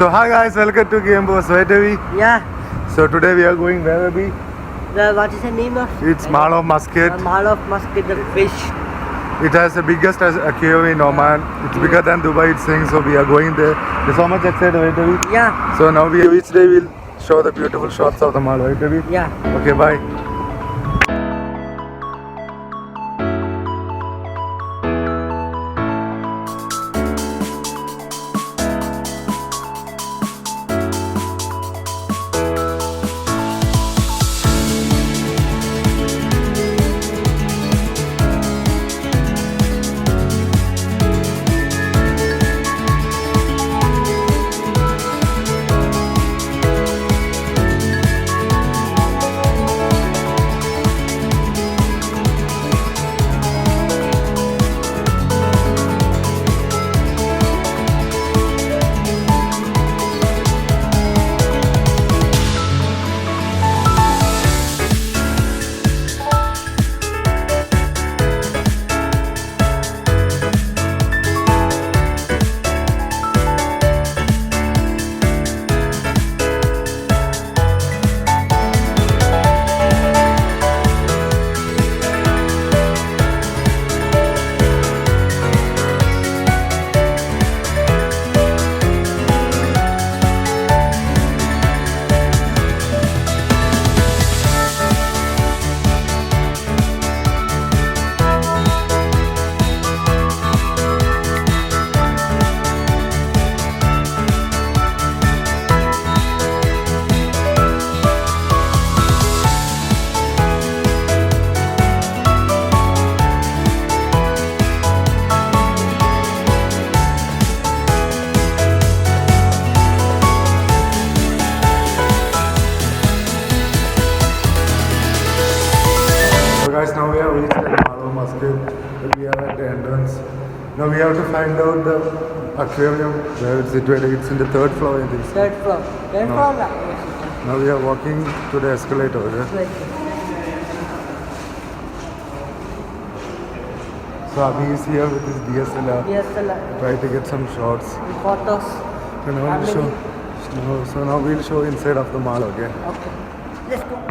So hi guys, welcome to Gamebros. Right, Devi? Yeah. So today we are going where, Devi? What is the name of? It's Mall of Muscat. Mall of Muscat, the fish. It has the biggest aquarium in Oman. It's bigger than Dubai, it's saying. So we are going there. There's so much excited, right, Devi? Yeah. So now each day we'll show the beautiful shots of the mall, right, Devi? Yeah. Okay, bye. Guys, now we have reached the Mall of Muscat. We are at the entrance. Now we have to find out the aquarium where it's situated. It's in the third floor, I think. Third floor. Third No. floor. Now we are walking to the escalator. Yeah? So Abhi is here with his DSLR. Yes, Try to get some shots. photos. So now we'll show. So now we'll show inside of the mall. Okay. Okay. Let's go.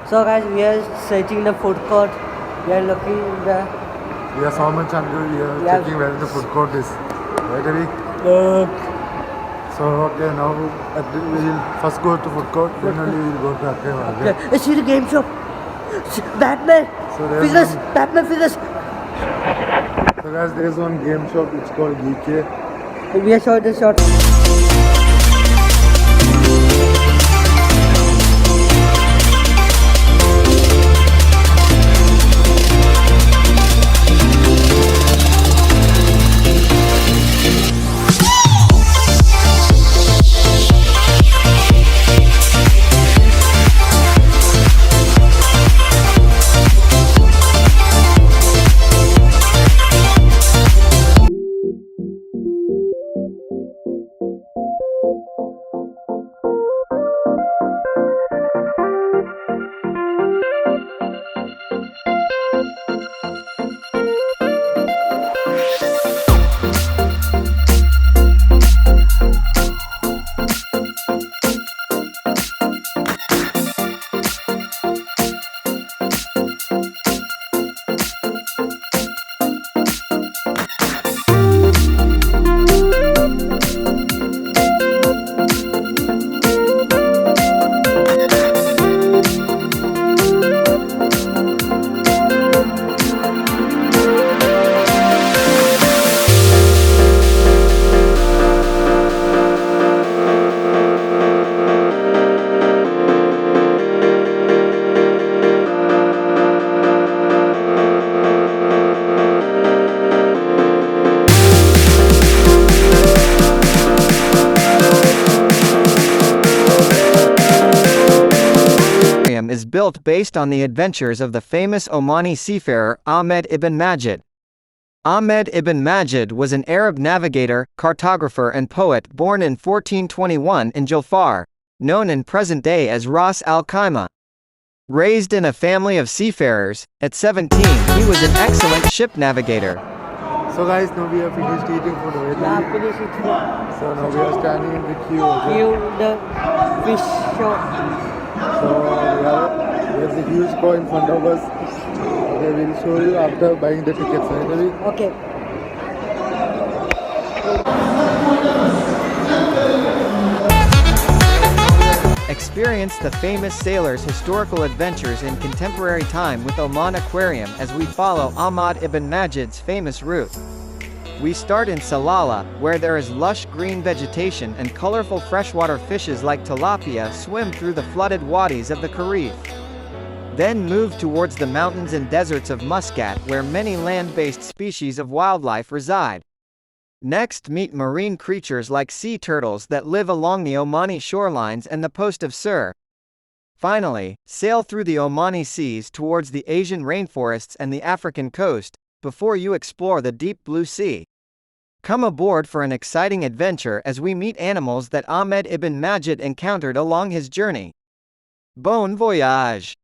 So guys, we are searching the food court. We are looking the. We are so much hungry. We are checking where the food court is. Right, Abhi? So okay, now we will first go to food court. Then only we will go to aquarium. Okay. Okay. See the game shop. Batman. So there's Figures. one- Batman figures. So guys, there is one game shop. It's called GK. We are showing the shot. is built based on the adventures of the famous Omani seafarer Ahmed ibn Majid. Ahmed ibn Majid was an Arab navigator, cartographer and poet born in 1421 in Jafar, known in present day as Ras Al Khaimah. Raised in a family of seafarers, at 17 he was an excellent ship navigator. So guys, now we have finished eating food. Yeah, finish it. So now we are standing in the queue. Okay? Queue the fish shop. So there's a huge queue in front of us. Okay, we'll show you after buying the tickets. Right? Okay. Experience the famous sailors' historical adventures in contemporary time with Oman Aquarium as we follow Ahmad ibn Majid's famous route. We start in Salalah, where there is lush green vegetation and colorful freshwater fishes like tilapia swim through the flooded wadis of the Karif. Then move towards the mountains and deserts of Muscat, where many land-based species of wildlife reside. Next, meet marine creatures like sea turtles that live along the Omani shorelines and the Post of Sur. Finally, sail through the Omani seas towards the Asian rainforests and the African coast, before you explore the deep blue sea. Come aboard for an exciting adventure as we meet animals that Ahmed ibn Majid encountered along his journey. Bon voyage!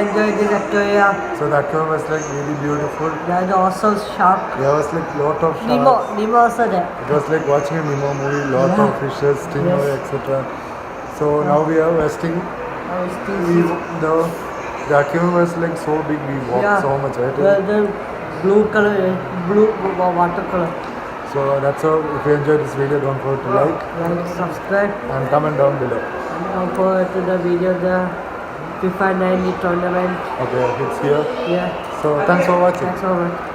enjoyed this aquarium. So the aquarium was like really beautiful. There's also shark. There was like lot of sharks. Nemo also there. It was like watching a Nemo movie, lot of fishes, stingray, Yes. etc. So now we are resting. The aquarium was like so big, we walked so much, right? The blue color, blue water color. So that's all. If you enjoyed this video, don't forget to like, Subscribe, and comment down below. and don't forget to the video the FIFA 90 tournament. Okay, it's here. Yeah. So thanks for watching. Thanks for watching.